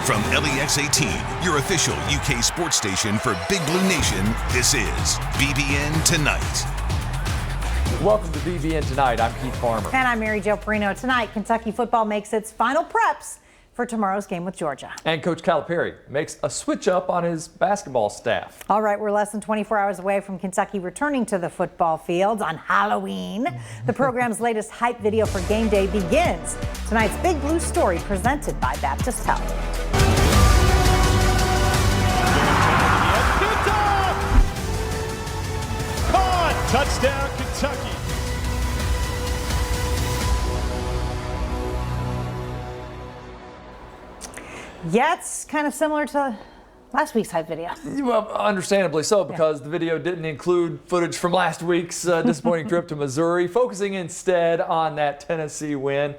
From LEX 18, your official UK sports station for Big Blue Nation, this is BBN Tonight. Welcome to BBN Tonight. I'm Keith Farmer. And I'm Mary Jo Perino. Tonight, Kentucky football makes its final preps for tomorrow's game with Georgia. And Coach Calipari makes a switch up on his basketball staff. All right, we're less than 24 hours away from Kentucky returning to the football fields on Halloween. The program's latest hype video for game day begins. Tonight's Big Blue story presented by Baptist Health. Touchdown, Kentucky. Yeah, it's kind of similar to last week's hype video. Well, understandably so, because the video didn't include footage from last week's disappointing trip to Missouri, focusing instead on that Tennessee win.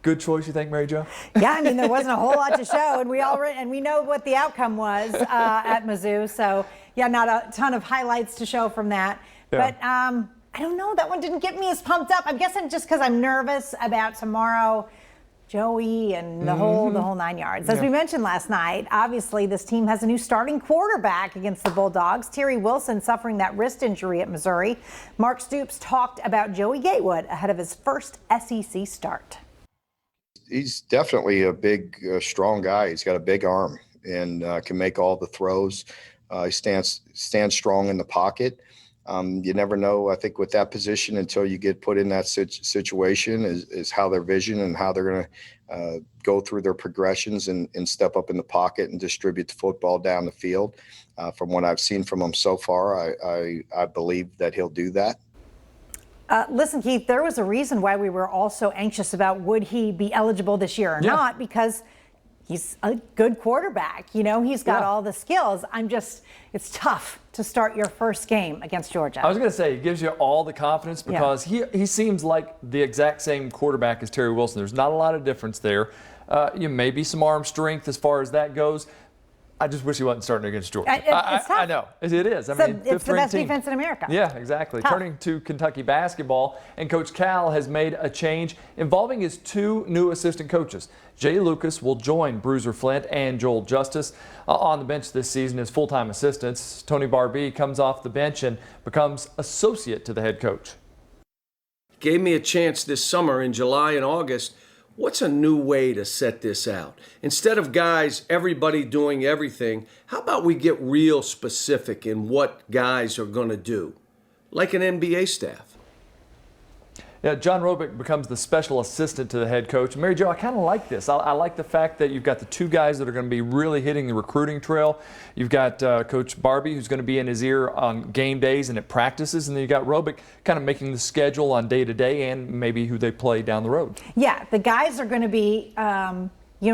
Good choice, you think, Mary Jo? Yeah, I mean, there wasn't a whole lot to show, and we know what the outcome was at Mizzou. So, yeah, not a ton of highlights to show from that. Yeah. But I don't know, that one didn't get me as pumped up. I'm guessing just because I'm nervous about tomorrow, Joey, and the whole 9 yards. As we mentioned last night, obviously this team has a new starting quarterback against the Bulldogs. Terry Wilson suffering that wrist injury at Missouri. Mark Stoops talked about Joey Gatewood ahead of his first SEC start. He's definitely a big, strong guy. He's got a big arm and can make all the throws. He stands strong in the pocket. You never know, I think, with that position until you get put in that situation is how their vision and how they're going to go through their progressions and step up in the pocket and distribute the football down the field. From what I've seen from him so far, I believe that he'll do that. Listen, Keith, there was a reason why we were all so anxious about would he be eligible this year or not, because he's a good quarterback. You know, he's got all the skills. It's tough to start your first game against Georgia. I was going to say, it gives you all the confidence because he seems like the exact same quarterback as Terry Wilson. There's not a lot of difference there. Maybe some arm strength as far as that goes. I just wish he wasn't starting against Georgia. It's tough. I know. It is. I mean, it's the best defense in America. Yeah, exactly. Tough. Turning to Kentucky basketball, and Coach Cal has made a change involving his two new assistant coaches. Jay Lucas will join Bruiser Flint and Joel Justice on the bench this season as full-time assistants. Tony Barbee comes off the bench and becomes associate to the head coach. Gave me a chance this summer in July and August. What's a new way to set this out? Instead of guys, everybody doing everything, how about we get real specific in what guys are going to do, like an NBA staff? Yeah, John Robick becomes the special assistant to the head coach. Mary Jo, I kind of like this. I like the fact that you've got the two guys that are going to be really hitting the recruiting trail. You've got Coach Barbee, who's going to be in his ear on game days and at practices, and then you've got Robick kind of making the schedule on day-to-day and maybe who they play down the road. Yeah, the guys are going to be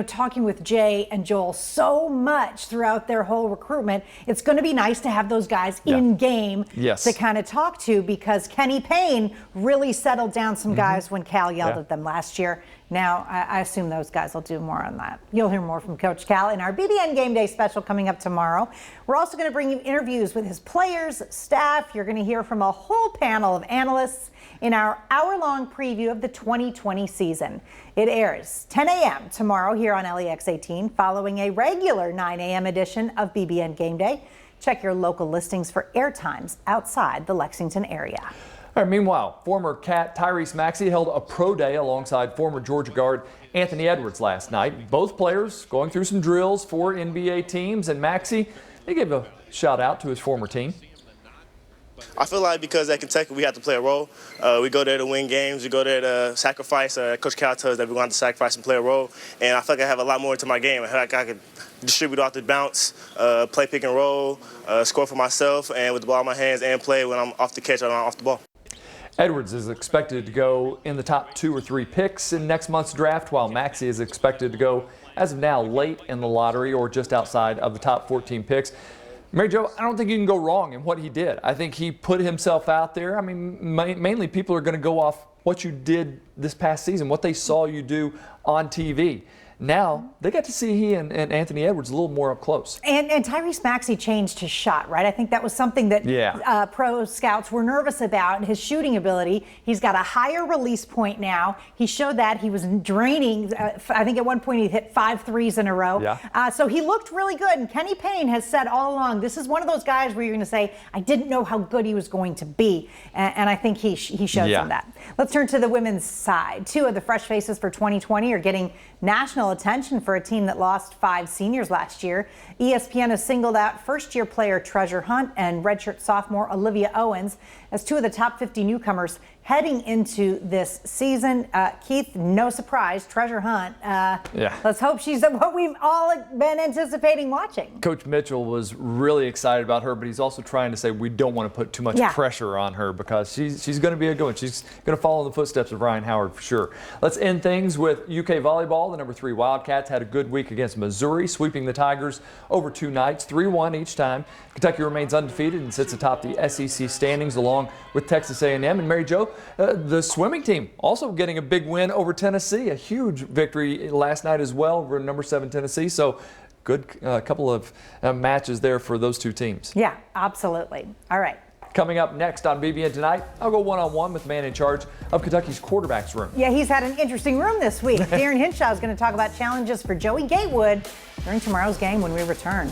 talking with Jay and Joel so much throughout their whole recruitment. It's going to be nice to have those guys in game to kind of talk to, because Kenny Payne really settled down some guys when Cal yelled at them last year. Now, I assume those guys will do more on that. You'll hear more from Coach Cal in our BBN Game Day special coming up tomorrow. We're also going to bring you interviews with his players, staff. You're going to hear from a whole panel of analysts in our hour-long preview of the 2020 season. It airs 10 a.m. tomorrow here on LEX 18, following a regular 9 a.m. edition of BBN Game Day. Check your local listings for air times outside the Lexington area. All right, meanwhile, former Cat Tyrese Maxey held a pro day alongside former Georgia guard Anthony Edwards last night. Both players going through some drills for NBA teams, and Maxey, he gave a shout out to his former team. I feel like because at Kentucky we have to play a role. We go there to win games. We go there to sacrifice. Coach Cal tells us that we want to sacrifice and play a role. And I feel like I have a lot more to my game. I feel like I could distribute off the bounce, play pick and roll, score for myself and with the ball in my hands, and play when I'm off the catch or I'm off the ball. Edwards is expected to go in the top 2 or 3 picks in next month's draft, while Maxey is expected to go, as of now, late in the lottery or just outside of the top 14 picks. Mary Jo, I don't think you can go wrong in what he did. I think he put himself out there. I mean, mainly people are going to go off what you did this past season, what they saw you do on TV. Now they got to see he and Anthony Edwards a little more up close. And Tyrese Maxey changed his shot, right? I think that was something that pro scouts were nervous about, his shooting ability. He's got a higher release point now. He showed that he was draining. I think at one point he hit 5 threes in a row. Yeah. So he looked really good. And Kenny Payne has said all along, this is one of those guys where you're going to say, I didn't know how good he was going to be. And I think he showed some of that. Let's turn to the women's side. 2 of the fresh faces for 2020 are getting national attention for a team that lost 5 seniors last year. ESPN has singled out first-year player Treasure Hunt and redshirt sophomore Olivia Owens as 2 of the top 50 newcomers heading into this season. Keith, no surprise, Treasure Hunt. Let's hope she's what we've all been anticipating watching. Coach Mitchell was really excited about her, but he's also trying to say we don't want to put too much pressure on her because she's going to be a good one. She's going to follow in the footsteps of Ryan Howard for sure. Let's end things with UK volleyball. The number 3 Wildcats had a good week against Missouri, sweeping the Tigers over 2 nights, 3-1 each time. Kentucky remains undefeated and sits atop the SEC standings along with Texas A&M. And Mary Jo, the swimming team also getting a big win over Tennessee, a huge victory last night as well over number 7 Tennessee. So good couple of matches there for those 2 teams. Yeah, absolutely. All right. Coming up next on BBN Tonight, I'll go one-on-one with the man in charge of Kentucky's quarterbacks room. Yeah, he's had an interesting room this week. Darren Hinshaw is going to talk about challenges for Joey Gatewood during tomorrow's game when we return.